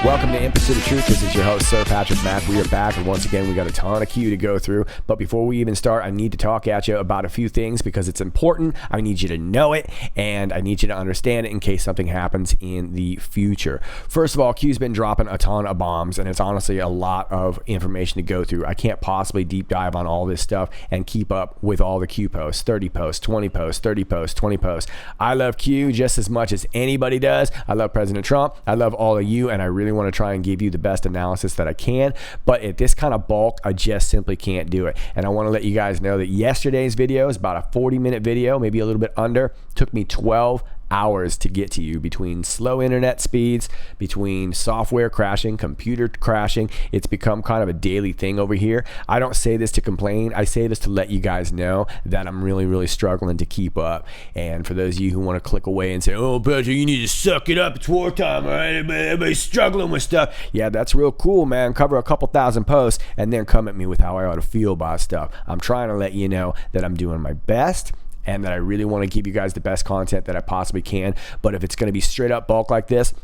Welcome to In Pursuit of Truth. This is your host, Sir Patrick Mack. We are back, and once again, we got a ton of Q to go through. But before we even start, I need to talk at you about a few things because it's important. I need you to know it, and I need you to understand it in case something happens in the future. First of all, Q's been dropping a ton of bombs, and it's honestly a lot of information to go through. I can't possibly deep dive on all this stuff and keep up with all the Q posts, 30 posts, 20 posts, 30 posts, 20 posts. I love Q just as much as anybody does. I love President Trump. I love all of you, and I really want to try and give you the best analysis that I can, but at this kind of bulk, I just simply can't do it. And I want to let you guys know that yesterday's video is about a 40-minute video, maybe a little bit under. Took me 12 hours to get to you between slow internet speeds, between software crashing, computer crashing. It's become kind of a daily thing over here. I don't say this to complain. I say this to let you guys know that I'm really struggling to keep up. And for those of you who want to click away and say, oh, Patrick, you need to suck it up. It's wartime, all right? Everybody's struggling with stuff. Yeah, that's real cool, man. Cover a couple thousand posts and then come at me with how I ought to feel about stuff. I'm trying to let you know that I'm doing my best and that I really want to give you guys the best content that I possibly can. But if it's going to be straight up bulk like this,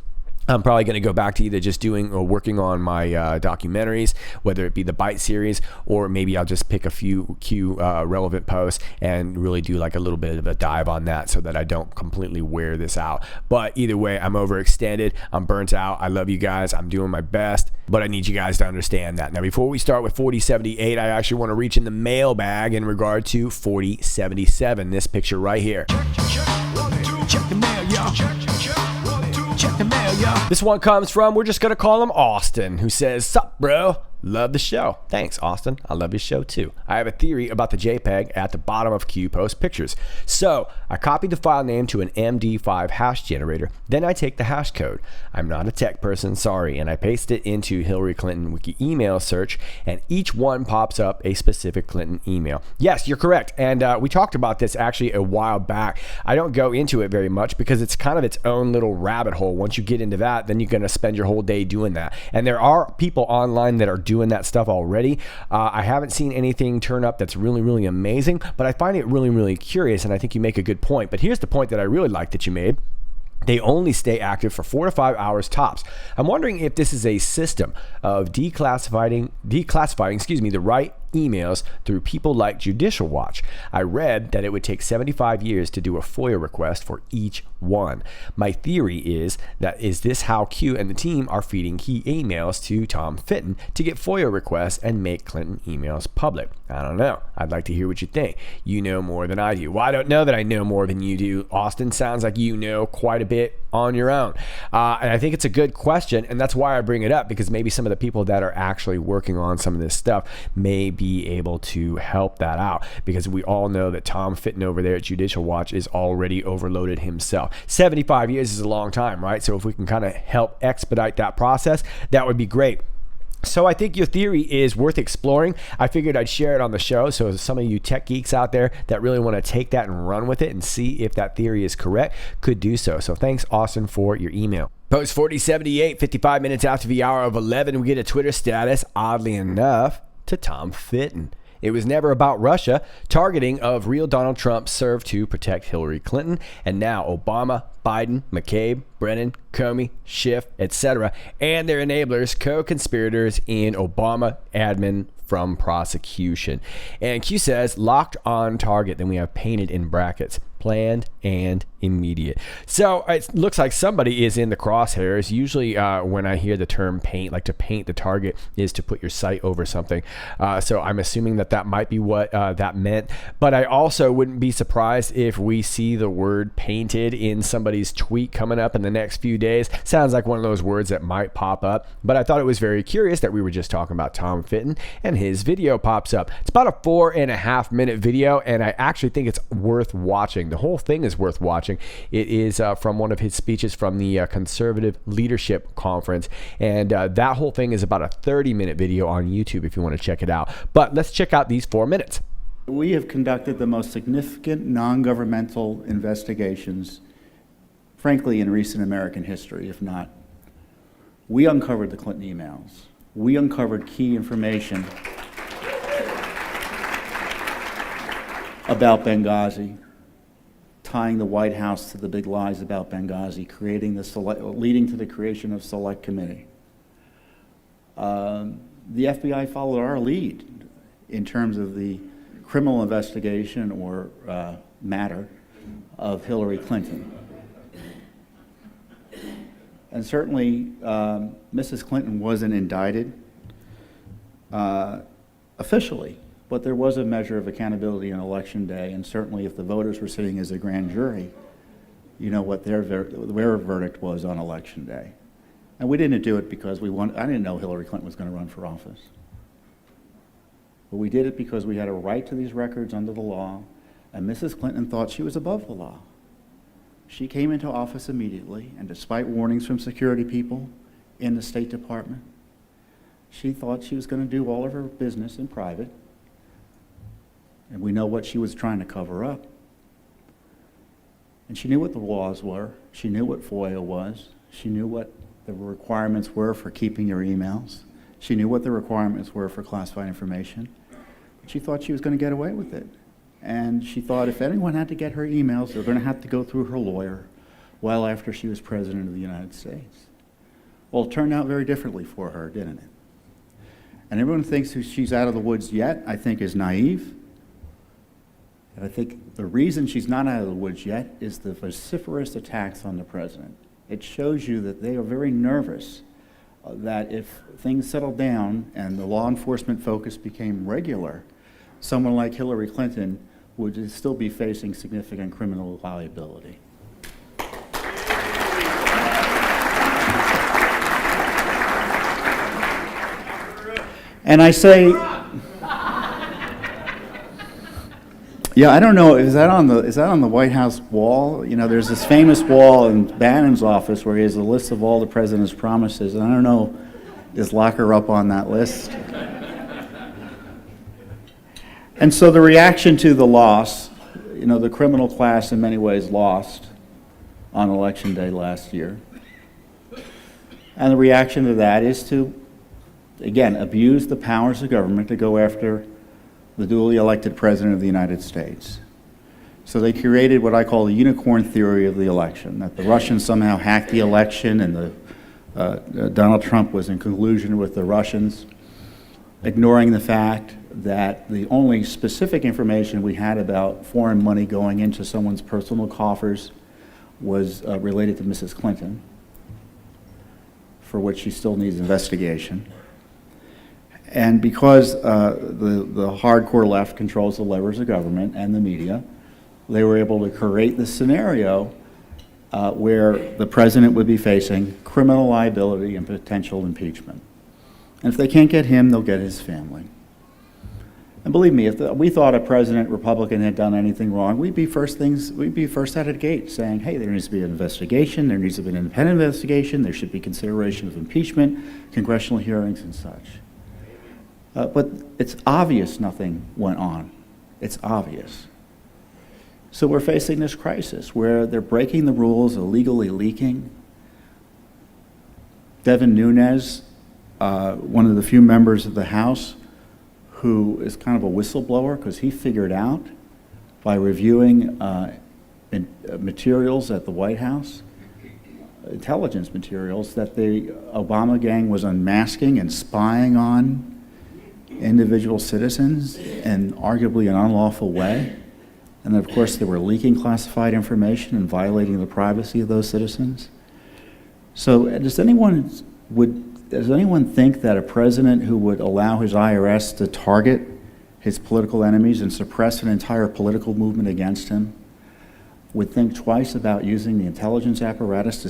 I'm probably going to go back to either just doing or working on my documentaries, whether it be the Byte series, or maybe I'll just pick a few Q relevant posts and really do like a little bit of a dive on that so that I don't completely wear this out. But either way, I'm overextended. I'm burnt out. I love you guys. I'm doing my best, but I need you guys to understand that. Now, before we start with 4078, I actually want to reach in the mailbag in regard to 4077, this picture right here. Check the mail, y'all. Check the mail, y'all. This one comes from, we're just going to call him Austin, who says, "Sup, bro? Love the show." Thanks, Austin. I love your show too. I have a theory about the JPEG at the bottom of Q post pictures. So I copied the file name to an MD5 hash generator. Then I take the hash code. I'm not a tech person, sorry. And I paste it into Hillary Clinton wiki email search, and each one pops up a specific Clinton email. Yes, you're correct. And we talked about this actually a while back. I don't go into it very much because it's kind of its own little rabbit hole. Once you get into that, then you're going to spend your whole day doing that. And there are people online that are doing that stuff already. I haven't seen anything turn up that's really amazing, but I find it really curious, and I think you make a good point. But here's the point that I really like that you made. They only stay active for 4 to 5 hours tops. I'm wondering if this is a system of declassifying the right emails through people like Judicial Watch. I read that it would take 75 years to do a FOIA request for each one. My theory is this how Q and the team are feeding key emails to Tom Fitton to get FOIA requests and make Clinton emails public? I don't know. I'd like to hear what you think. You know more than I do. Well, I don't know that I know more than you do. Austin, sounds like you know quite a bit on your own. And I think it's a good question, and that's why I bring it up, because maybe some of the people that are actually working on some of this stuff may be able to help that out, because we all know that Tom Fitton over there at Judicial Watch is already overloaded himself. 75 years is a long time, right? So if we can kind of help expedite that process, that would be great. So I think your theory is worth exploring. I figured I'd share it on the show, so some of you tech geeks out there that really want to take that and run with it and see if that theory is correct could do so. So thanks, Austin, for your email. Post 4078, 55 minutes after the hour of 11, we get a Twitter status, oddly enough, to Tom Fitton. It was never about Russia. Targeting of real Donald Trump served to protect Hillary Clinton, and now Obama, Biden, McCabe, Brennan, Comey, Schiff, etc., and their enablers, co-conspirators in Obama admin from prosecution. And Q says, locked on target. Then we have painted in brackets, planned and immediate. So it looks like somebody is in the crosshairs. Usually when I hear the term paint, like to paint the target is to put your sight over something. So I'm assuming that might be what that meant. But I also wouldn't be surprised if we see the word painted in somebody's tweet coming up in the next few days. Sounds like one of those words that might pop up. But I thought it was very curious that we were just talking about Tom Fitton and his video pops up. It's about a 4.5 minute video, and I actually think it's worth watching. The whole thing is worth watching. It is from one of his speeches from the Conservative Leadership Conference, and that whole thing is about a 30-minute video on YouTube if you want to check it out. But let's check out these 4 minutes. We have conducted the most significant non-governmental investigations, frankly, in recent American history, if not. We uncovered the Clinton emails. We uncovered key information about Benghazi, tying the White House to the big lies about Benghazi, leading to the creation of Select Committee. The FBI followed our lead in terms of the criminal investigation or matter of Hillary Clinton. And certainly, Mrs. Clinton wasn't indicted officially, but there was a measure of accountability on Election Day, and certainly if the voters were sitting as a grand jury, you know what their verdict was on Election Day. And we didn't do it because I didn't know Hillary Clinton was going to run for office. But we did it because we had a right to these records under the law, and Mrs. Clinton thought she was above the law. She came into office immediately, and despite warnings from security people in the State Department, she thought she was going to do all of her business in private, and we know what she was trying to cover up. And she knew what the laws were. She knew what FOIA was. She knew what the requirements were for keeping your emails. She knew what the requirements were for classified information. But she thought she was going to get away with it. And she thought if anyone had to get her emails, they were going to have to go through her lawyer well after she was President of the United States. Well, it turned out very differently for her, didn't it? And everyone thinks she's out of the woods yet, I think, is naive. And I think the reason she's not out of the woods yet is the vociferous attacks on the president. It shows you that they are very nervous that if things settled down and the law enforcement focus became regular, someone like Hillary Clinton would still be facing significant criminal liability. And I say, yeah, I don't know, is that on the White House wall? You know, there's this famous wall in Bannon's office where he has a list of all the president's promises, and I don't know, is Locker up on that list? And so the reaction to the loss, you know, the criminal class in many ways lost on Election Day last year. And the reaction to that is to, again, abuse the powers of government to go after the duly elected President of the United States. So they created what I call the unicorn theory of the election, that the Russians somehow hacked the election and Donald Trump was in collusion with the Russians, ignoring the fact that the only specific information we had about foreign money going into someone's personal coffers was related to Mrs. Clinton, for which she still needs investigation. And because the hardcore left controls the levers of government and the media, they were able to create this scenario where the president would be facing criminal liability and potential impeachment. And if they can't get him, they'll get his family. And believe me, if we thought a president, Republican, had done anything wrong, we'd be first out of the gate saying, hey, there needs to be an investigation, there needs to be an independent investigation, there should be consideration of impeachment, congressional hearings and such. But it's obvious nothing went on. It's obvious. So we're facing this crisis where they're breaking the rules, illegally leaking. Devin Nunes, one of the few members of the House who is kind of a whistleblower because he figured out by reviewing materials at the White House, intelligence materials, that the Obama gang was unmasking and spying on individual citizens in arguably an unlawful way. And of course, they were leaking classified information and violating the privacy of those citizens. So does anyone think that a president who would allow his IRS to target his political enemies and suppress an entire political movement against him would think twice about using the intelligence apparatus to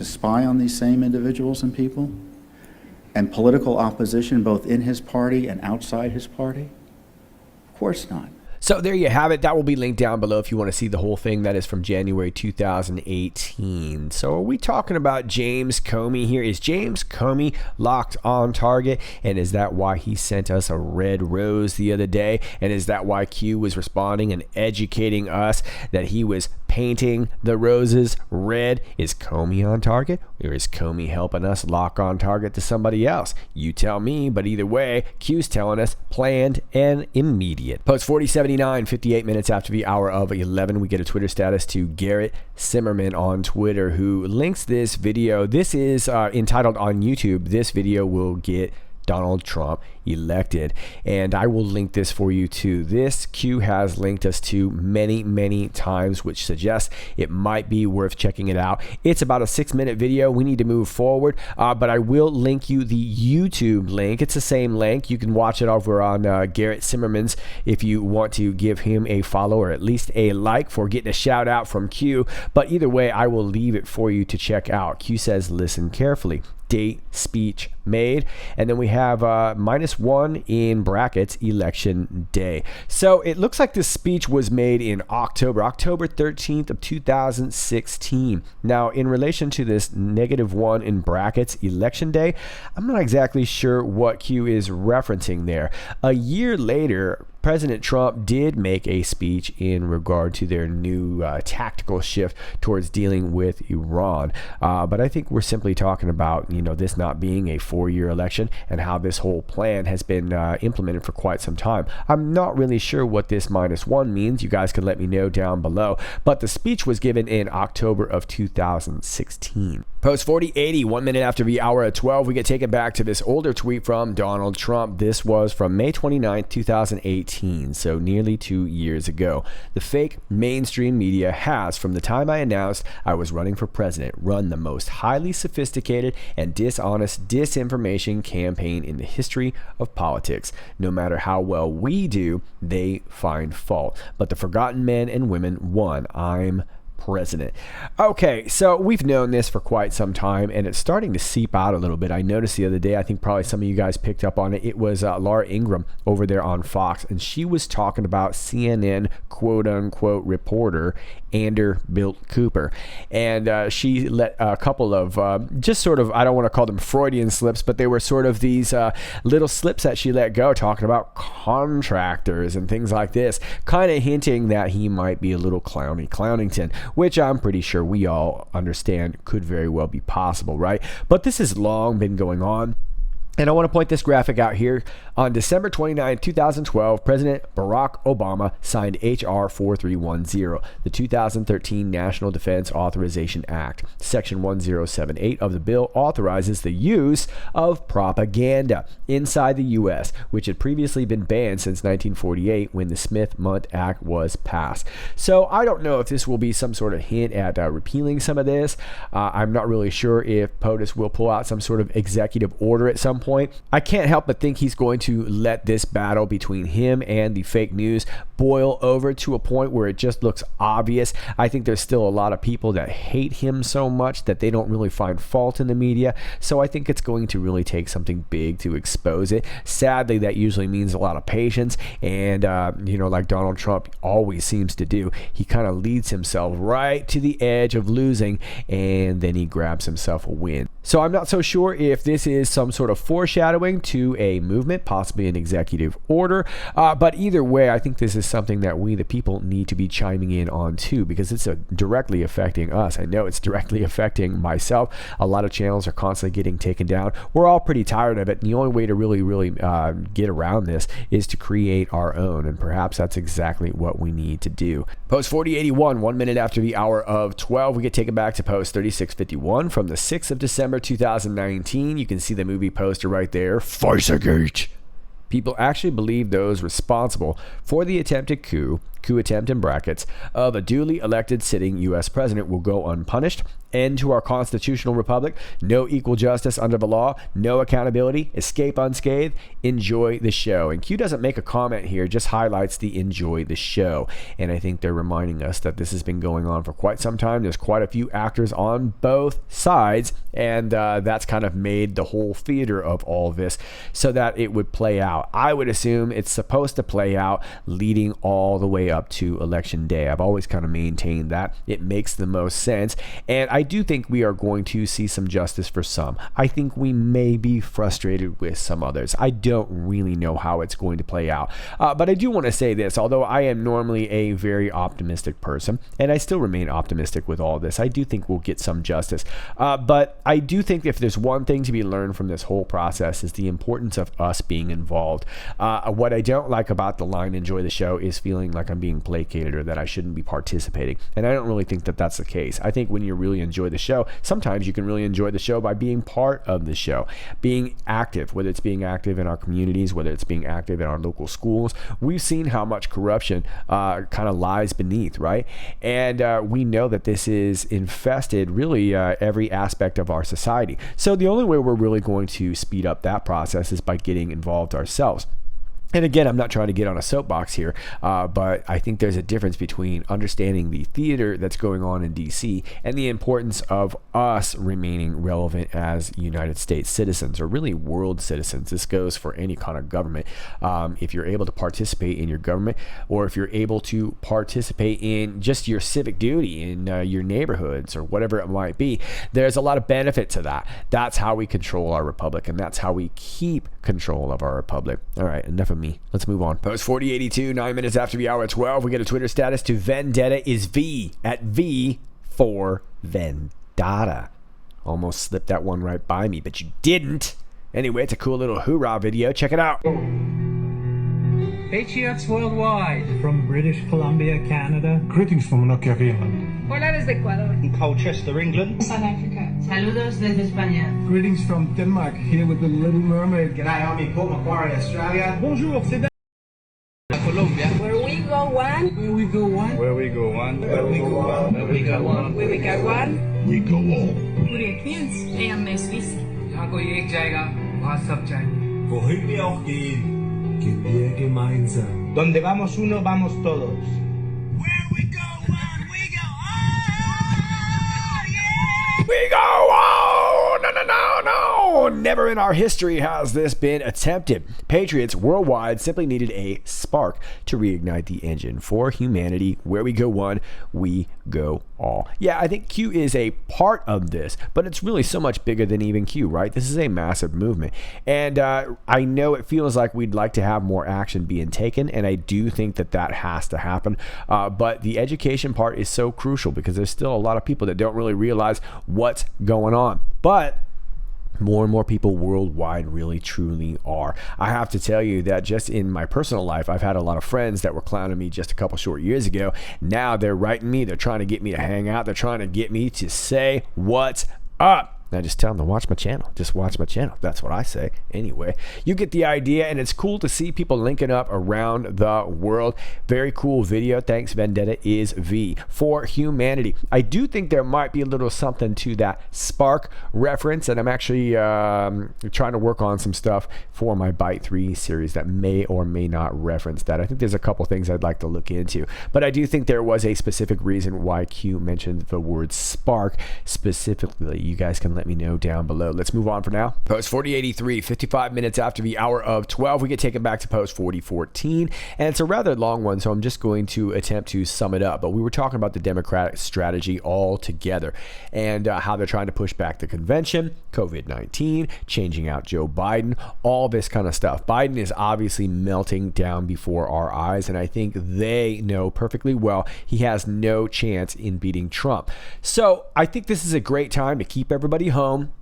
spy on these same individuals and people? And political opposition both in his party and outside his party? Of course not. So there you have it. That will be linked down below if you want to see the whole thing. That is from January 2018. So are we talking about James Comey here? Is James Comey locked on target? And is that why he sent us a red rose the other day? And is that why Q was responding and educating us that he was painting the roses red? Is Comey on target, or is Comey helping us lock on target to somebody else? You tell me, but either way, Q's telling us planned and immediate. Post 4079, 58 minutes after the hour of 11, we get a Twitter status to Garrett Zimmerman on Twitter, who links this video. This is entitled on YouTube, "This video will get Donald Trump elected," and I will link this for you too. This Q has linked us to many times, which suggests it might be worth checking it out. It's about a 6-minute video. We need to move forward, but I will link you the YouTube link. It's the same link. You can watch it over on Garrett Zimmerman's if you want to give him a follow or at least a like for getting a shout out from Q. But either way, I will leave it for you to check out. Q says, listen carefully. Date, speech made, and then we have -1 in brackets, election day. So it looks like this speech was made in October 13th of 2016. Now, in relation to this -1 in brackets, election day, I'm not exactly sure what Q is referencing there. A year later, President Trump did make a speech in regard to their new tactical shift towards dealing with Iran. But I think we're simply talking about, this not being a 4-year election and how this whole plan has been implemented for quite some time. I'm not really sure what this -1 means. You guys can let me know down below. But the speech was given in October of 2016. Post 4080, 1 minute after the hour of 12, we get taken back to this older tweet from Donald Trump. This was from May 29th, 2018, so nearly 2 years ago. The fake mainstream media has, from the time I announced I was running for president, run the most highly sophisticated and dishonest disinformation campaign in the history of politics. No matter how well we do, they find fault. But the forgotten men and women won. I'm president. Okay, so we've known this for quite some time, and it's starting to seep out a little bit. I noticed the other day, I think probably some of you guys picked up on it. It was Laura Ingraham over there on Fox, and she was talking about CNN quote-unquote reporter Vanderbilt Cooper, and she let a couple of just sort of, I don't want to call them Freudian slips, but they were sort of these little slips that she let go, talking about contractors and things like this, kind of hinting that he might be a little clownington, which I'm pretty sure we all understand could very well be possible, right? But this has long been going on. And I want to point this graphic out here. On December 29, 2012, President Barack Obama signed H.R. 4310, the 2013 National Defense Authorization Act. Section 1078 of the bill authorizes the use of propaganda inside the U.S., which had previously been banned since 1948 when the Smith-Mundt Act was passed. So I don't know if this will be some sort of hint at repealing some of this. I'm not really sure if POTUS will pull out some sort of executive order at some point. I can't help but think he's going to let this battle between him and the fake news boil over to a point where it just looks obvious. I think there's still a lot of people that hate him so much that they don't really find fault in the media. So I think it's going to really take something big to expose it. Sadly, that usually means a lot of patience. And, like Donald Trump always seems to do, he kind of leads himself right to the edge of losing, and then he grabs himself a win. So I'm not so sure if this is some sort of foreshadowing to a movement, possibly an executive order. But either way, I think this is something that we, the people, need to be chiming in on too, because it's directly affecting us. I know it's directly affecting myself. A lot of channels are constantly getting taken down. We're all pretty tired of it. And the only way to really get around this is to create our own. And perhaps that's exactly what we need to do. Post 4081, 1 minute after the hour of 12, we get taken back to post 3651 from the 6th of December 2019. You can see the movie poster right there, FISA Gate. People actually believe those responsible for the attempted coup coup attempt in brackets of a duly elected sitting U.S. president will go unpunished. End to our constitutional republic. No equal justice under the law. No accountability. Escape unscathed. Enjoy the show. And Q doesn't make a comment here, just highlights the enjoy the show. And I think they're reminding us that this has been going on for quite some time. There's quite a few actors on both sides, and that's kind of made the whole theater of all this so that it would play out. I would assume it's supposed to play out leading all the way up to election day. I've always kind of maintained that. It makes the most sense. And I do think we are going to see some justice for some. I think we may be frustrated with some others. I don't really know how it's going to play out. But I do want to say this, although I am normally a very optimistic person, and I still remain optimistic with all this, I do think we'll get some justice. But I do think if there's one thing to be learned from this whole process is the importance of us being involved. What I don't like about the line enjoy the show is feeling like I'm being placated or that I shouldn't be participating. And I don't really think that that's the case. I think when you really enjoy the show, sometimes you can really enjoy the show by being part of the show, being active, whether it's being active in our communities, whether it's being active in our local schools. We've seen how much corruption kind of lies beneath, right? And we know that this is infested really every aspect of our society. So the only way we're really going to speed up that process is by getting involved ourselves. And again, I'm not trying to get on a soapbox here, but I think there's a difference between understanding the theater that's going on in DC and the importance of us remaining relevant as United States citizens, or really world citizens. This goes for any kind of government. If you're able to participate in your government, or if you're able to participate in just your civic duty in your neighborhoods or whatever it might be, there's a lot of benefit to that. That's how we control our republic, and that's how we keep control of our republic. All right, enough of me. Let's move on. Post 4082, 9 minutes after the hour at 12. We get a Twitter status to Vendetta is V at V for Vendetta. Almost slipped that one right by me, but you didn't. Anyway, it's a cool little hoorah video. Check it out. Patriots worldwide. From British Columbia, Canada. Greetings from Nokia, Finland. Hola desde Ecuador. Colchester, England. South Africa. Saludos desde España. Greetings from Denmark, here with the Little Mermaid. G'day, I'm IPOT Macquarie, Australia. Bonjour, c'est Colombia. Where we go one. Where we go one. Where we go one. Where we go one. Where we go one. Where we go one. We go all. पूरे Queens. AM में Swiss. यहाँ कोई एक जाएगा, वहाँ सब जाएंगे. Wohin wir auch gehen. Gehen wir gemeinsam. Donde vamos uno, vamos todos. Where we go one, we go all. Yeah! We go on! No. Never in our history has this been attempted. Patriots worldwide simply needed a spark to reignite the engine. For humanity, where we go one, we go all. Yeah, I think Q is a part of this, but it's really so much bigger than even Q, right? This is a massive movement. And I know it feels like we'd like to have more action being taken, and I do think that that has to happen. But the education part is so crucial because there's still a lot of people that don't really realize what's going on. But more and more people worldwide really truly are. I have to tell you that just in my personal life, I've had a lot of friends that were clowning me just a couple short years ago. Now they're writing me, they're trying to get me to hang out, they're trying to get me to say what's up. Now just tell them to watch my channel. Just watch my channel. That's what I say. Anyway, you get the idea, and it's cool to see people linking up around the world. Very cool video. Thanks, Vendetta is V for humanity. I do think there might be a little something to that Spark reference, and I'm actually trying to work on some stuff for my Byte 3 series that may or may not reference that. I think there's a couple things I'd like to look into, but I do think there was a specific reason why Q mentioned the word Spark specifically. You guys can let me know down below. Let's move on for now. Post 4083, 55 minutes after the hour of 12, we get taken back to post 4014, and it's a rather long one, so I'm just going to attempt to sum it up. But we were talking about the Democratic strategy all together and how they're trying to push back the convention, COVID-19, changing out Joe Biden, all this kind of stuff. Biden is obviously melting down before our eyes, and I think they know perfectly well he has no chance in beating Trump. So I think this is a great time to keep everybody home.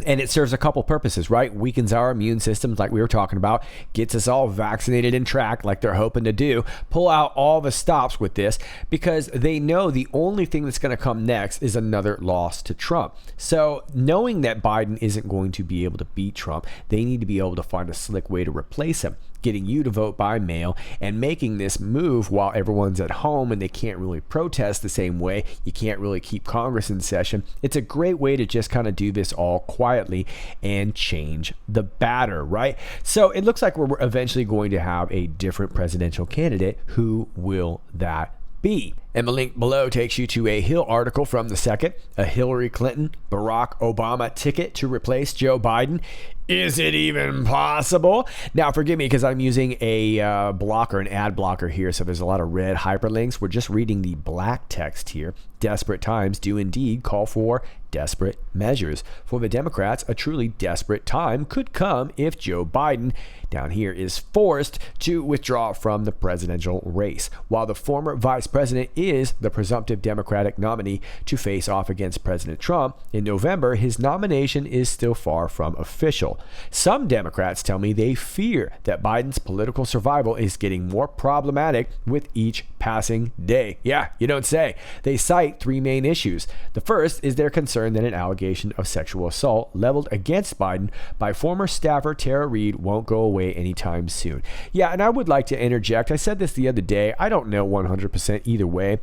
And it serves a couple purposes, right? Weakens our immune systems like we were talking about, gets us all vaccinated and tracked like they're hoping to do, pull out all the stops with this because they know the only thing that's going to come next is another loss to Trump. So knowing that Biden isn't going to be able to beat Trump, they need to be able to find a slick way to replace him. getting you to vote by mail, and making this move while everyone's at home and they can't really protest the same way. You can't really keep Congress in session. It's a great way to just kind of do this all quietly and change the batter, right? So it looks like we're eventually going to have a different presidential candidate. Who will that be? And the link below takes you to a Hill article from the second, a Hillary Clinton, Barack Obama ticket to replace Joe Biden. Is it even possible? Now, forgive me because I'm using a blocker, an ad blocker here, so there's a lot of red hyperlinks. We're just reading the black text here. Desperate times do indeed call for desperate measures. For the Democrats, a truly desperate time could come if Joe Biden, down here, is forced to withdraw from the presidential race. While the former vice president is the presumptive Democratic nominee to face off against President Trump in November, his nomination is still far from official. Some Democrats tell me they fear that Biden's political survival is getting more problematic with each passing day. Yeah, you don't say. They cite three main issues. The first is their concern that an allegation of sexual assault leveled against Biden by former staffer Tara Reade won't go away anytime soon. Yeah, and I would like to interject. I said this the other day. I don't know 100% either way.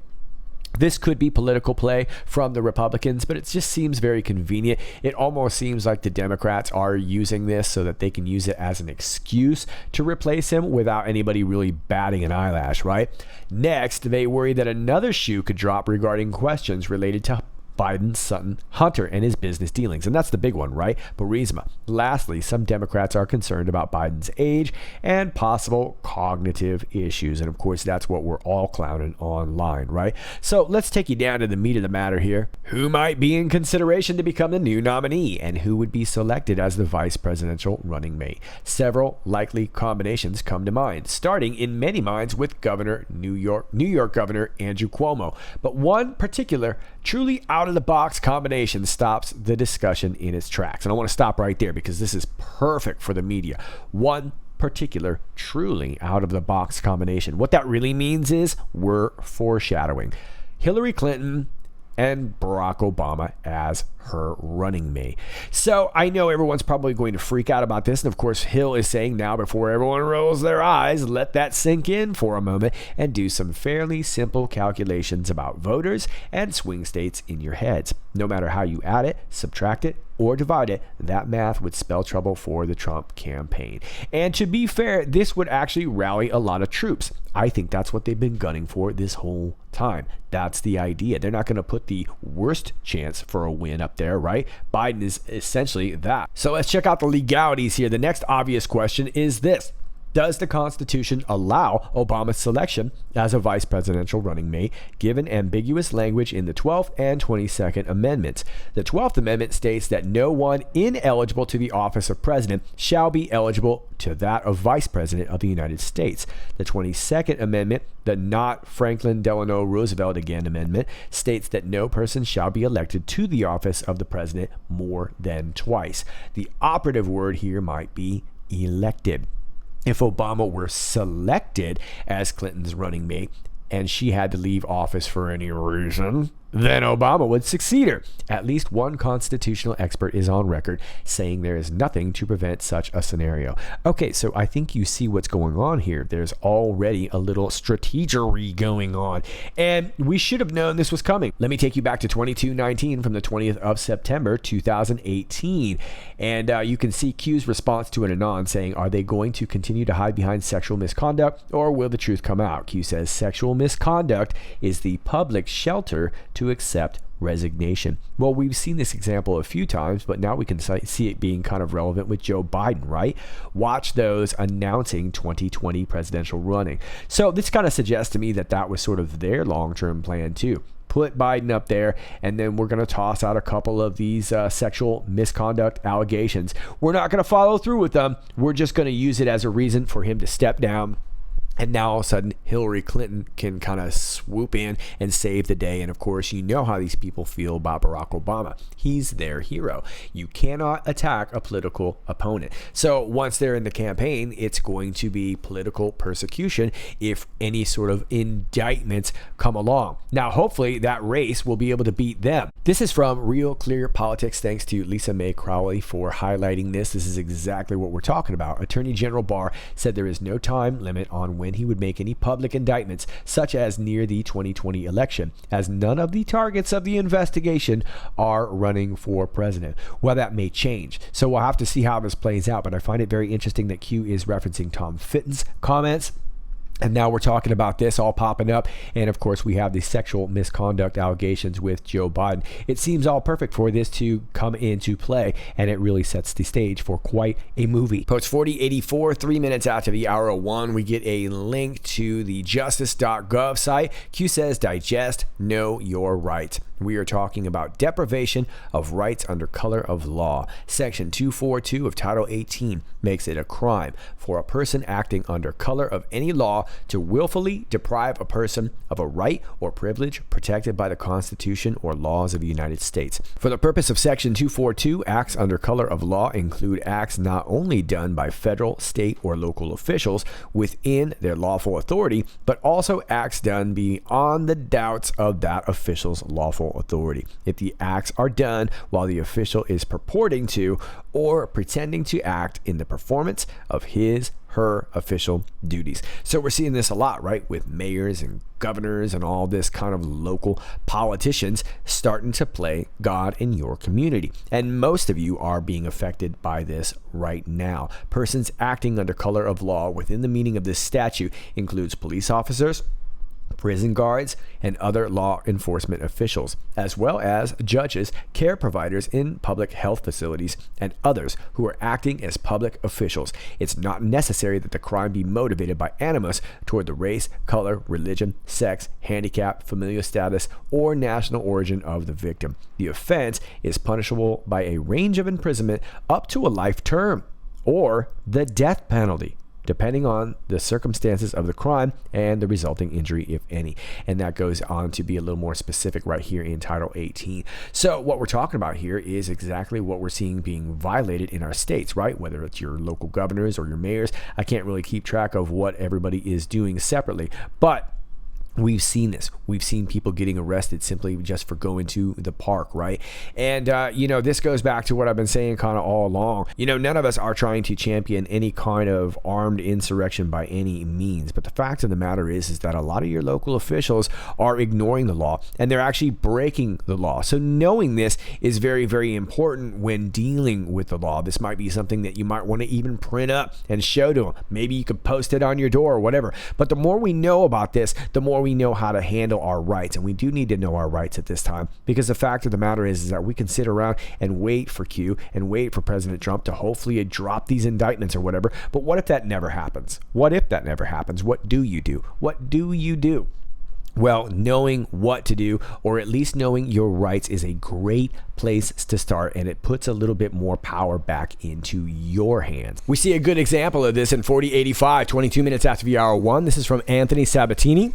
This could be political play from the Republicans, but it just seems very convenient. It almost seems like the Democrats are using this so that they can use it as an excuse to replace him without anybody really batting an eyelash, right? Next, they worry that another shoe could drop regarding questions related to Biden's son Hunter and his business dealings. And that's the big one, right? Burisma. Lastly, some Democrats are concerned about Biden's age and possible cognitive issues. And of course, that's what we're all clowning online, right? So let's take you down to the meat of the matter here. Who might be in consideration to become the new nominee and who would be selected as the vice presidential running mate? Several likely combinations come to mind, starting in many minds with New York Governor Andrew Cuomo. But one particular truly out-of-the-box combination stops the discussion in its tracks. And I want to stop right there because this is perfect for the media. One particular truly out-of-the-box combination. What that really means is we're foreshadowing Hillary Clinton and Barack Obama as her running mate. So I know everyone's probably going to freak out about this. And of course, Hill is saying now, before everyone rolls their eyes, let that sink in for a moment and do some fairly simple calculations about voters and swing states in your heads. No matter how you add it, subtract it, or divide it, that math would spell trouble for the Trump campaign. And to be fair, this would actually rally a lot of troops. I think that's what they've been gunning for this whole time. That's the idea. They're not going to put the worst chance for a win up there, right? Biden is essentially that. So let's check out the legalities here. The next obvious question is this. Does the Constitution allow Obama's selection as a vice presidential running mate, given ambiguous language in the 12th and 22nd Amendments? The 12th Amendment states that no one ineligible to the office of president shall be eligible to that of vice president of the United States. The 22nd Amendment, the not Franklin Delano Roosevelt again amendment, states that no person shall be elected to the office of the president more than twice. The operative word here might be elected. If Obama were selected as Clinton's running mate and she had to leave office for any reason, then Obama would succeed her. At least one constitutional expert is on record saying there is nothing to prevent such a scenario. Okay, so I think you see what's going on here. There's already a little strategery going on, and we should have known this was coming. Let me take you back to 2219 from the 20th of September 2018, and you can see Q's response to an anon saying, are they going to continue to hide behind sexual misconduct, or will the truth come out? Q says sexual misconduct is the public shelter to accept resignation. Well, we've seen this example a few times, but now we can see it being kind of relevant with Joe Biden, right? Watch those announcing 2020 presidential running. So this kind of suggests to me that that was sort of their long-term plan too. Put Biden up there, and then we're going to toss out a couple of these sexual misconduct allegations. We're not going to follow through with them. We're just going to use it as a reason for him to step down. And now all of a sudden, Hillary Clinton can kind of swoop in and save the day. And of course, you know how these people feel about Barack Obama. He's their hero. You cannot attack a political opponent. So once they're in the campaign, it's going to be political persecution if any sort of indictments come along. Now, hopefully that race will be able to beat them. This is from Real Clear Politics. Thanks to Lisa Mae Crowley for highlighting this. This is exactly what we're talking about. Attorney General Barr said there is no time limit on when he would make any public indictments, such as near the 2020 election, as none of the targets of the investigation are running for president. Well, that may change. So we'll have to see how this plays out, but I find it very interesting that Q is referencing Tom Fitton's comments. And now we're talking about this all popping up. And of course, we have the sexual misconduct allegations with Joe Biden. It seems all perfect for this to come into play, and it really sets the stage for quite a movie. Post 4084, 3 minutes after the hour of 1, we get a link to the justice.gov site. Q says, digest, know your rights. We are talking about deprivation of rights under color of law. Section 242 of Title 18 makes it a crime for a person acting under color of any law to willfully deprive a person of a right or privilege protected by the Constitution or laws of the United States. For the purpose of Section 242, acts under color of law include acts not only done by federal, state, or local officials within their lawful authority, but also acts done beyond the doubts of that official's lawful authority. If the acts are done while the official is purporting to or pretending to act in the performance of her official duties. So we're seeing this a lot, right? With mayors and governors and all this kind of local politicians starting to play God in your community. And most of you are being affected by this right now. Persons acting under color of law within the meaning of this statute includes police officers, prison guards, and other law enforcement officials, as well as judges, care providers in public health facilities, and others who are acting as public officials. It's not necessary that the crime be motivated by animus toward the race, color, religion, sex, handicap, familial status, or national origin of the victim. The offense is punishable by a range of imprisonment up to a life term or the death penalty, depending on the circumstances of the crime and the resulting injury, if any. And that goes on to be a little more specific right here in Title 18. So what we're talking about here is exactly what we're seeing being violated in our states, right? Whether it's your local governors or your mayors. I can't really keep track of what everybody is doing separately, but we've seen this. We've seen people getting arrested simply just for going to the park, right? And, this goes back to what I've been saying kind of all along. None of us are trying to champion any kind of armed insurrection by any means. But the fact of the matter is that a lot of your local officials are ignoring the law, and they're actually breaking the law. So knowing this is very, very important when dealing with the law. This might be something that you might want to even print up and show to them. Maybe you could post it on your door or whatever. But the more we know about this, the more we know how to handle our rights. And we do need to know our rights at this time, because the fact of the matter is that we can sit around and wait for Q and wait for President Trump to hopefully drop these indictments or whatever. But what if that never happens? What if that never happens? What do you do? What do you do? Well, knowing what to do, or at least knowing your rights, is a great place to start, and it puts a little bit more power back into your hands. We see a good example of this in 4085, 22 minutes after the hour 1. This is from Anthony Sabatini.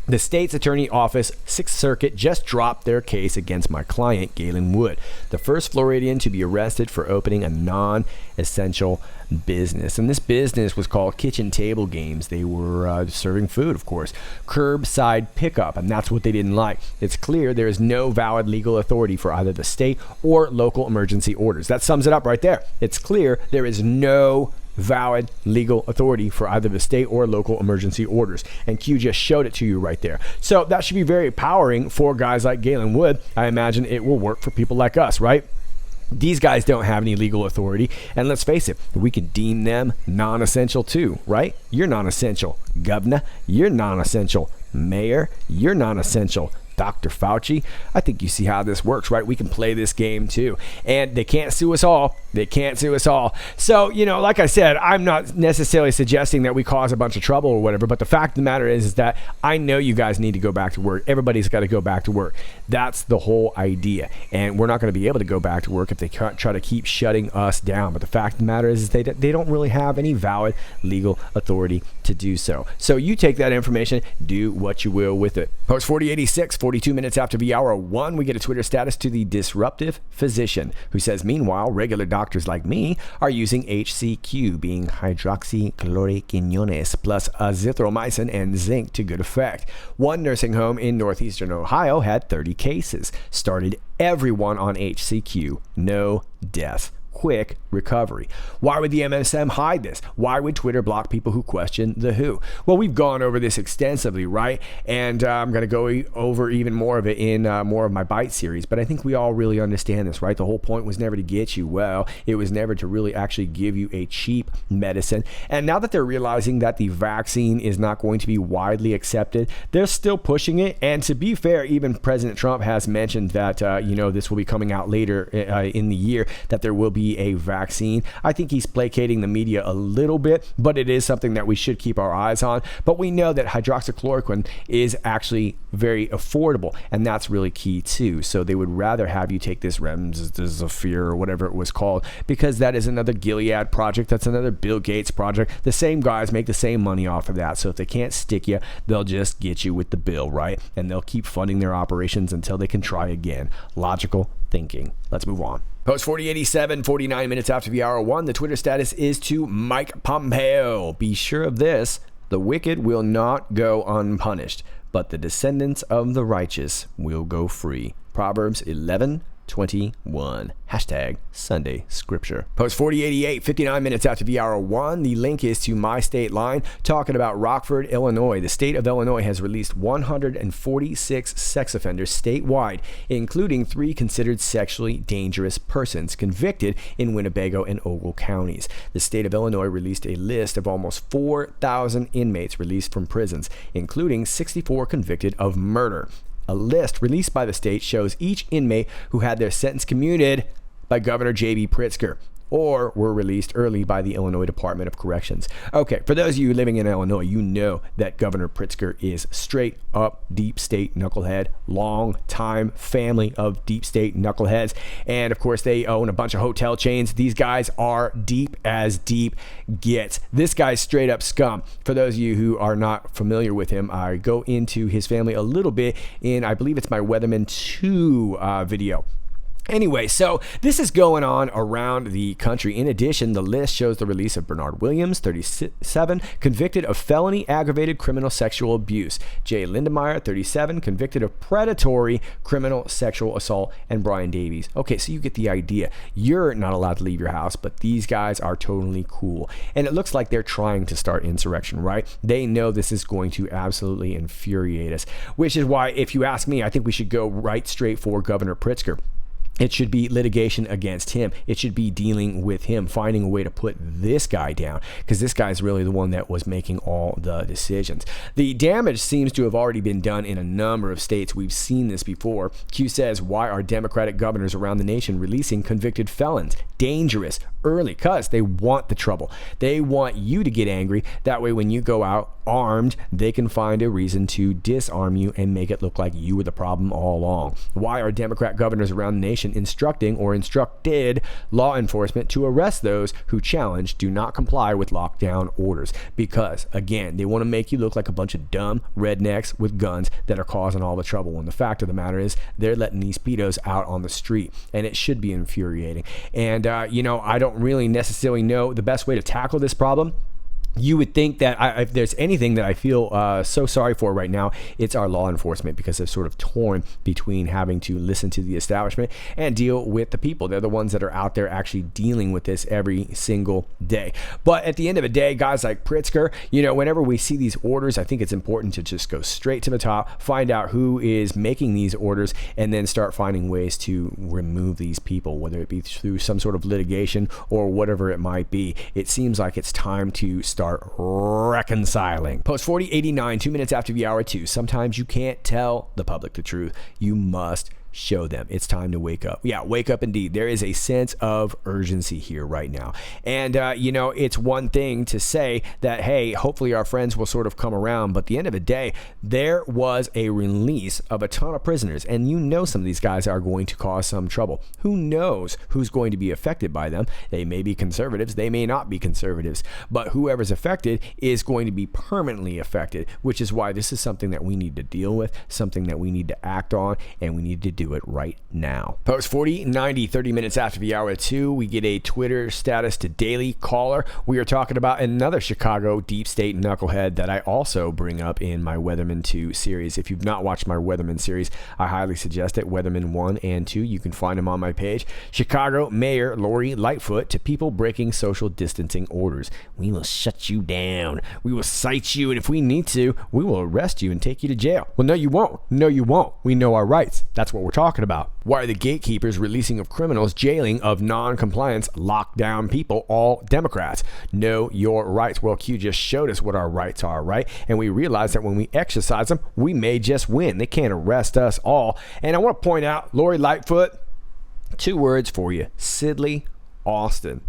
The state's attorney office, 6th Circuit, just dropped their case against my client, Galen Wood, the first Floridian to be arrested for opening a non-essential business. And this business was called Kitchen Table Games. They were serving food, of course, curbside pickup, and that's what they didn't like. It's clear there is no valid legal authority for either the state or local emergency orders. That sums it up right there. It's clear there is no valid legal authority for either the state or local emergency orders. And Q just showed it to you right there. So that should be very empowering for guys like Galen Wood. I imagine it will work for people like us, right? These guys don't have any legal authority, and let's face it, we can deem them non-essential too, right? You're non-essential, governor. You're non-essential, mayor. You're non-essential, Dr. Fauci. I think you see how this works, right? We can play this game too. And they can't sue us all. They can't sue us all. So, like I said, I'm not necessarily suggesting that we cause a bunch of trouble or whatever, but the fact of the matter is that I know you guys need to go back to work. Everybody's got to go back to work. That's the whole idea. And we're not going to be able to go back to work if they try to keep shutting us down. But the fact of the matter is they don't really have any valid legal authority to do so. So you take that information, do what you will with it. Post 4086, 42 minutes after the hour 1, we get a Twitter status to the disruptive physician who says, meanwhile, regular doctors like me are using HCQ, being hydroxychloroquinones plus azithromycin and zinc to good effect. One nursing home in northeastern Ohio had 30 cases. Started everyone on HCQ. No deaths. Quick recovery. Why would the MSM hide this? Why would Twitter block people who question the WHO? Well, we've gone over this extensively, right? And I'm going to go over even more of it in more of my Bite series. But I think we all really understand this, right? The whole point was never to get you well. It was never to really actually give you a cheap medicine. And now that they're realizing that the vaccine is not going to be widely accepted, they're still pushing it. And to be fair, even President Trump has mentioned that, this will be coming out later in the year, that there will be a vaccine. I think he's placating the media a little bit, but it is something that we should keep our eyes on. But we know that hydroxychloroquine is actually very affordable, and that's really key too. So they would rather have you take this remdesivir or whatever it was called, because that is another Gilead project. That's another Bill Gates project. The same guys make the same money off of that. So if they can't stick you, they'll just get you with the bill, right? And they'll keep funding their operations until they can try again. Logical thinking. Let's move on. Post 4087, 49 minutes after the hour 1, the Twitter status is to Mike Pompeo. Be sure of this, the wicked will not go unpunished, but the descendants of the righteous will go free. Proverbs 11:21. Hashtag Sunday Scripture. Post 4088, 59 minutes after the hour 1. The link is to My State Line, talking about Rockford, Illinois. The state of Illinois has released 146 sex offenders statewide, including 3 considered sexually dangerous persons convicted in Winnebago and Ogle counties. The state of Illinois released a list of almost 4,000 inmates released from prisons, including 64 convicted of murder. A list released by the state shows each inmate who had their sentence commuted by Governor J.B. Pritzker or were released early by the Illinois Department of Corrections. Okay, for those of you living in Illinois, you know that Governor Pritzker is straight up deep state knucklehead, long time family of deep state knuckleheads. And of course, they own a bunch of hotel chains. These guys are deep as deep gets. This guy's straight up scum. For those of you who are not familiar with him, I go into his family a little bit in, I believe it's my Weatherman 2 video. Anyway, so this is going on around the country. In addition, the list shows the release of Bernard Williams, 37, convicted of felony aggravated criminal sexual abuse. Jay Lindemeyer, 37, convicted of predatory criminal sexual assault. And Brian Davies. Okay, so you get the idea. You're not allowed to leave your house, but these guys are totally cool. And it looks like they're trying to start insurrection, right? They know this is going to absolutely infuriate us, which is why, if you ask me, I think we should go right straight for Governor Pritzker. It should be litigation against him. It should be dealing with him, finding a way to put this guy down, because this guy's really the one that was making all the decisions. The damage seems to have already been done in a number of states. We've seen this before. Q says, why are Democratic governors around the nation releasing convicted felons? Dangerous, early, because they want the trouble. They want you to get angry. That way, when you go out armed, they can find a reason to disarm you and make it look like you were the problem all along. Why are Democrat governors around the nation instructing or instructed law enforcement to arrest those who challenge, do not comply with lockdown orders? Because, again, they want to make you look like a bunch of dumb rednecks with guns that are causing all the trouble, when the fact of the matter is they're letting these pedos out on the street, and it should be infuriating. And I don't really necessarily know the best way to tackle this problem. You would think that if there's anything that I feel so sorry for right now, it's our law enforcement, because they're sort of torn between having to listen to the establishment and deal with the people. They're the ones that are out there actually dealing with this every single day. But at the end of the day, guys like Pritzker, whenever we see these orders, I think it's important to just go straight to the top, find out who is making these orders, and then start finding ways to remove these people, whether it be through some sort of litigation or whatever it might be. It seems like it's time to start start reconciling. Post 4089, 2 minutes after the hour 2. Sometimes you can't tell the public the truth. You must show them. It's time to wake up. Yeah, wake up indeed. There is a sense of urgency here right now. And, it's one thing to say that, hey, hopefully our friends will sort of come around. But at the end of the day, there was a release of a ton of prisoners. And some of these guys are going to cause some trouble. Who knows who's going to be affected by them? They may be conservatives. They may not be conservatives. But whoever's affected is going to be permanently affected, which is why this is something that we need to deal with, something that we need to act on, and we need to do it right now. Post 4090, 30 minutes after the hour 2, we get a Twitter status to Daily Caller. We are talking about another Chicago deep state knucklehead that I also bring up in my Weatherman 2 series. If you've not watched my Weatherman series, I highly suggest it. Weatherman 1 and 2, you can find them on my page. Chicago Mayor Lori Lightfoot to people breaking social distancing orders. We will shut you down. We will cite you, and if we need to, we will arrest you and take you to jail. Well, no, you won't. No, you won't. We know our rights. That's what we're talking about. Why are the gatekeepers releasing of criminals, jailing of non-compliance, lockdown people, all Democrats? Know your rights. Well, Q just showed us what our rights are, right? And we realize that when we exercise them, we may just win. They can't arrest us all. And I want to point out, Lori Lightfoot, 2 words for you: Sidley Austin.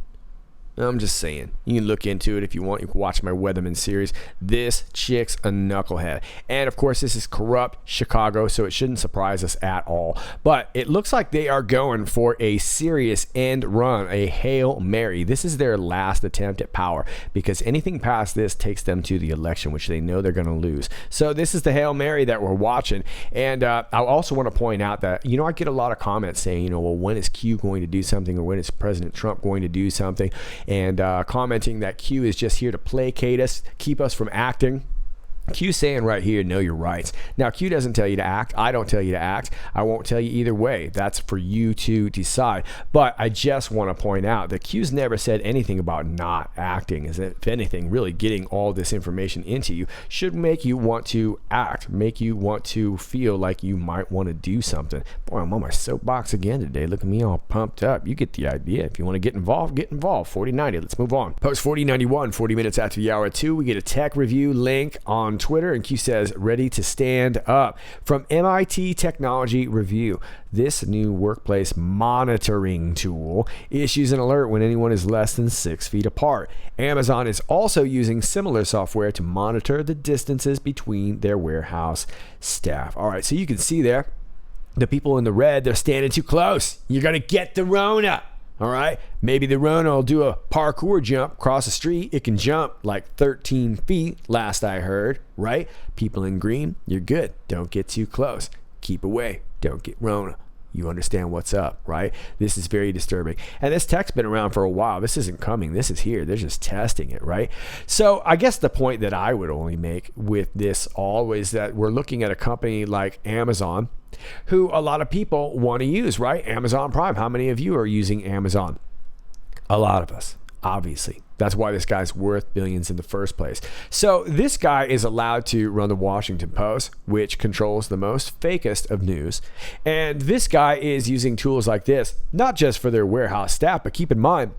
I'm just saying. You can look into it if you want. You can watch my Weatherman series. This chick's a knucklehead. And of course, this is corrupt Chicago, so it shouldn't surprise us at all. But it looks like they are going for a serious end run, a Hail Mary. This is their last attempt at power, because anything past this takes them to the election, which they know they're going to lose. So this is the Hail Mary that we're watching. And I also want to point out that, I get a lot of comments saying, well, when is Q going to do something, or when is President Trump going to do something? And commenting that Q is just here to placate us, keep us from acting. Q saying right here, know your rights. Now, Q doesn't tell you to act. I don't tell you to act. I won't tell you either way. That's for you to decide. But I just want to point out that Q's never said anything about not acting. As if anything, really getting all this information into you should make you want to act, make you want to feel like you might want to do something. Boy, I'm on my soapbox again today. Look at me all pumped up. You get the idea. If you want to get involved, get involved. 4090. Let's move on. Post 4091, 40 minutes after the hour 2, we get a tech review link on Twitter, and Q says, ready to stand up. From MIT Technology Review, this new workplace monitoring tool issues an alert when anyone is less than 6 feet apart. Amazon is also using similar software to monitor the distances between their warehouse staff. All right, so you can see there, the people in the red, they're standing too close. You're going to get the Rona. All right, maybe the Rona will do a parkour jump across the street. It can jump like 13 feet, last I heard, right? People in green, you're good. Don't get too close. Keep away. Don't get Rona. You understand what's up, right? This is very disturbing. And this tech's been around for a while. This isn't coming. This is here. They're just testing it, right? So I guess the point that I would only make with this all is that we're looking at a company like Amazon, who a lot of people want to use, right? Amazon Prime. How many of you are using Amazon? A lot of us, obviously. That's why this guy's worth billions in the first place. So this guy is allowed to run the Washington Post, which controls the most fakest of news. And this guy is using tools like this, not just for their warehouse staff, but keep in mind,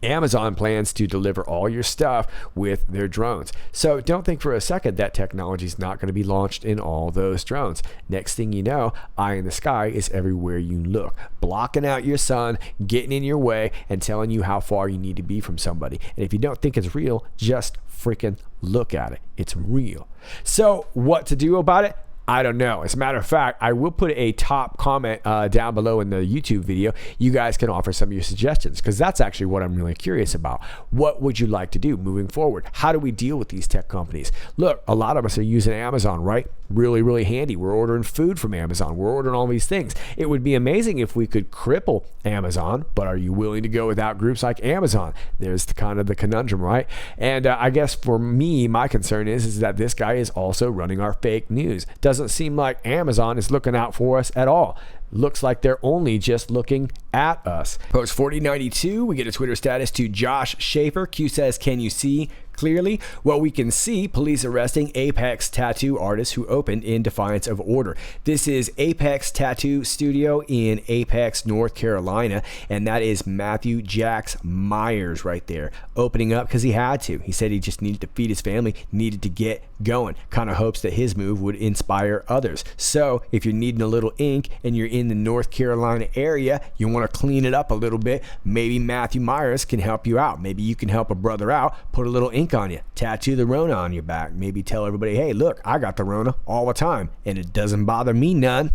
Amazon plans to deliver all your stuff with their drones. So don't think for a second that technology is not going to be launched in all those drones. Next thing you know, eye in the sky is everywhere you look, blocking out your sun, getting in your way, and telling you how far you need to be from somebody. And if you don't think it's real, just freaking look at it. It's real. So what to do about it? I don't know. As a matter of fact, I will put a top comment down below in the YouTube video. You guys can offer some of your suggestions, because that's actually what I'm really curious about. What would you like to do moving forward? How do we deal with these tech companies? Look, a lot of us are using Amazon, right? Really, really handy. We're ordering food from Amazon. We're ordering all these things. It would be amazing if we could cripple Amazon, but are you willing to go without groups like Amazon? There's kind of the conundrum, right? And I guess for me, my concern is that this guy is also running our fake news. Doesn't seem like Amazon is looking out for us at all. Looks like they're only just looking at us. Post 4092, we get a Twitter status to Josh Schaefer. Q says, can you see clearly? Well, we can see police arresting Apex tattoo artist who opened in defiance of order. This is Apex Tattoo Studio in Apex, North Carolina, and that is Matthew Jax Myers right there, opening up because he had to. He said he just needed to feed his family, needed to get going. Kind of hopes that his move would inspire others. So if you're needing a little ink and you're in the North Carolina area, you want to clean it up a little bit, maybe Matthew Myers can help you out. Maybe you can help a brother out, put a little ink on you, tattoo the Rona on your back, maybe tell everybody, hey, look, I got the Rona all the time and it doesn't bother me none.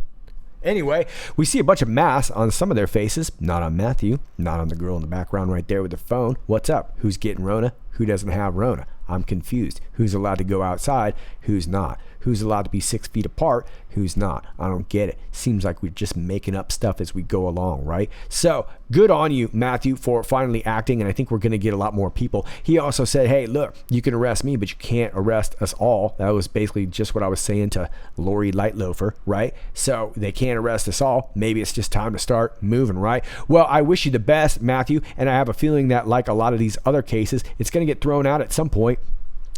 Anyway, we see a bunch of masks on some of their faces, not on Matthew, not on the girl in the background right there with the phone. What's up? Who's getting Rona? Who doesn't have Rona? I'm confused. Who's allowed to go outside? Who's not? Who's allowed to be 6 feet apart? Who's not? I don't get it. Seems like we're just making up stuff as we go along, right? So good on you, Matthew, for finally acting, and I think we're going to get a lot more people. He also said, hey, look, you can arrest me, but you can't arrest us all. That was basically just what I was saying to Lori Lightloafer, right? So they can't arrest us all. Maybe it's just time to start moving, right? Well, I wish you the best, Matthew, and I have a feeling that like a lot of these other cases, it's going to get thrown out at some point,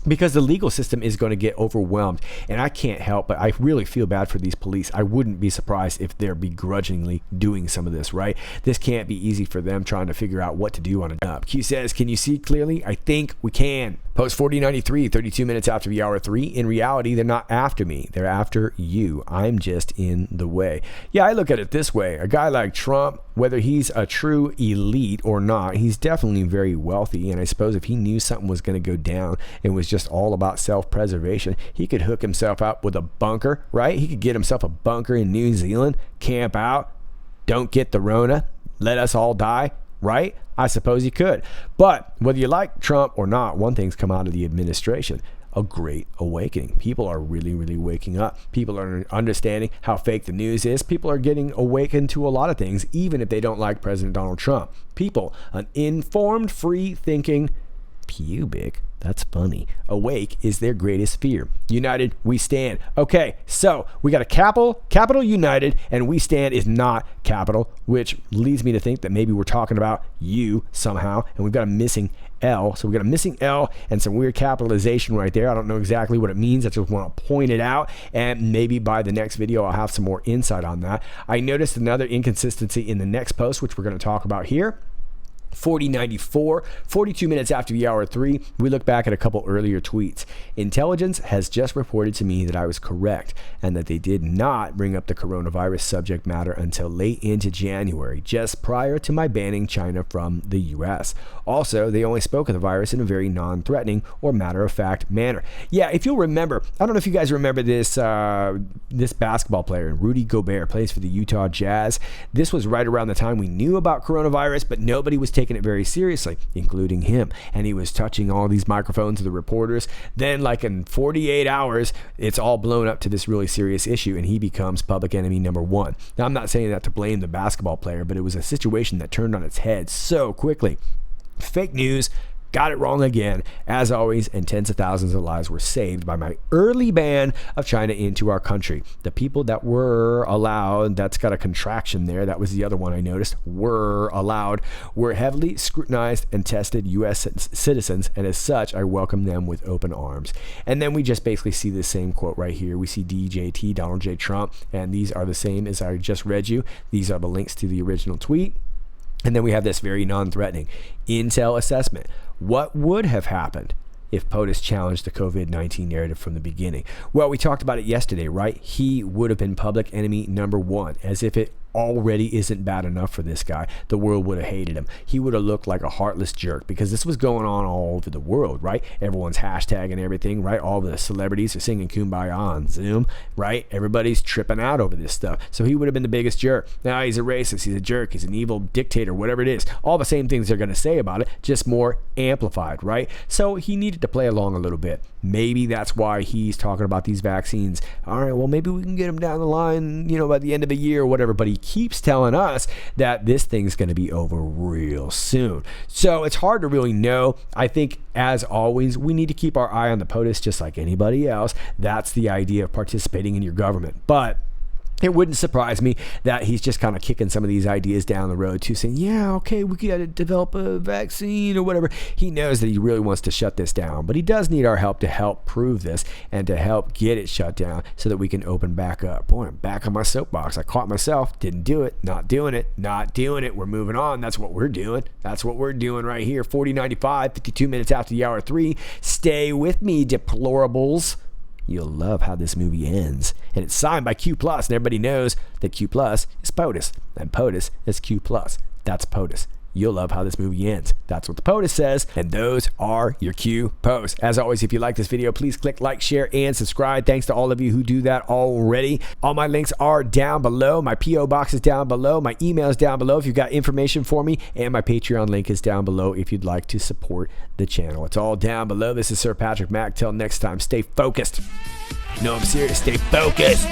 because the legal system is going to get overwhelmed. And I can't help, but I really feel bad for these police. I wouldn't be surprised if they're begrudgingly doing some of this, right? This can't be easy for them trying to figure out what to do on a job. Q says, can you see clearly? I think we can. Post 4093, 32 minutes after the hour 3. In reality, they're not after me. They're after you. I'm just in the way. Yeah, I look at it this way. A guy like Trump, whether he's a true elite or not, he's definitely very wealthy. And I suppose if he knew something was going to go down and was just all about self-preservation, he could hook himself up with a bunker, right? He could get himself a bunker in New Zealand, camp out, don't get the Rona, let us all die, right? I suppose he could. But whether you like Trump or not, one thing's come out of the administration: a great awakening. People are really, really waking up. People are understanding how fake the news is. People are getting awakened to a lot of things, even if they don't like President Donald Trump. People, an informed, free thinking, pubic, that's funny, awake is their greatest fear. United, we stand. Okay, so we got a capital united, and we stand is not capital, which leads me to think that maybe we're talking about you somehow, and we've got a missing L. So we got a missing L and some weird capitalization right there. I don't know exactly what it means. I just want to point it out, and maybe by the next video I'll have some more insight on that. I noticed another inconsistency in the next post, which we're going to talk about here. 4094, 42 minutes after the hour 3, we look back at a couple earlier tweets. Intelligence has just reported to me that I was correct and that they did not bring up the coronavirus subject matter until late into January, just prior to my banning China from the US. Also, they only spoke of the virus in a very non-threatening or matter-of-fact manner. Yeah, if you'll remember, I don't know if you guys remember this this basketball player, Rudy Gobert, plays for the Utah Jazz. This was right around the time we knew about coronavirus, but nobody was taking it very seriously, including him. And he was touching all these microphones to the reporters. Then, like in 48 hours, it's all blown up to this really serious issue, and he becomes public enemy number 1. Now, I'm not saying that to blame the basketball player, but it was a situation that turned on its head so quickly. Fake news. Got it wrong again, as always, and tens of thousands of lives were saved by my early ban of China into our country. The people that were allowed, that's got a contraction there, that was the other one I noticed, were allowed, were heavily scrutinized and tested U.S. citizens, and as such, I welcome them with open arms. And then we just basically see the same quote right here. We see DJT, Donald J. Trump, and these are the same as I just read you. These are the links to the original tweet. And then we have this very non-threatening intel assessment. What would have happened if POTUS challenged the COVID-19 narrative from the beginning? Well, we talked about it yesterday, right? He would have been public enemy number 1, as if it already isn't bad enough for this guy. The world would have hated him. He would have looked like a heartless jerk, because this was going on all over the world, right? Everyone's hashtagging everything, right? All the celebrities are singing Kumbaya on Zoom, right? Everybody's tripping out over this stuff. So he would have been the biggest jerk. Now he's a racist, he's a jerk, he's an evil dictator, whatever it is. All the same things they're going to say about it, just more amplified, right? So he needed to play along a little bit. Maybe that's why he's talking about these vaccines. All right, well, maybe we can get them down the line, by the end of the year or whatever, but he keeps telling us that this thing's going to be over real soon. So it's hard to really know. I think, as always, we need to keep our eye on the POTUS just like anybody else. That's the idea of participating in your government. But It wouldn't surprise me that he's just kind of kicking some of these ideas down the road too, saying, yeah, okay, we got to develop a vaccine or whatever. He knows that he really wants to shut this down, but he does need our help to help prove this and to help get it shut down so that we can open back up. Boy, I'm back on my soapbox. I caught myself, didn't do it, not doing it. We're moving on. That's what we're doing. That's what we're doing right here. 40:95, 52 minutes after the hour 3. Stay with me, deplorables. You'll love how this movie ends. And it's signed by Q+, and everybody knows that Q+ is POTUS, and POTUS is Q+. That's POTUS. You'll love how this movie ends. That's what the POTUS says, and those are your Q posts. As always, if you like this video, please click like, share, and subscribe. Thanks to all of you who do that already. All my links are down below. My P.O. box is down below. My email is down below if you've got information for me, and my Patreon link is down below if you'd like to support the channel. It's all down below. This is Sir Patrick Mack. Till next time, stay focused. No, I'm serious. Stay focused.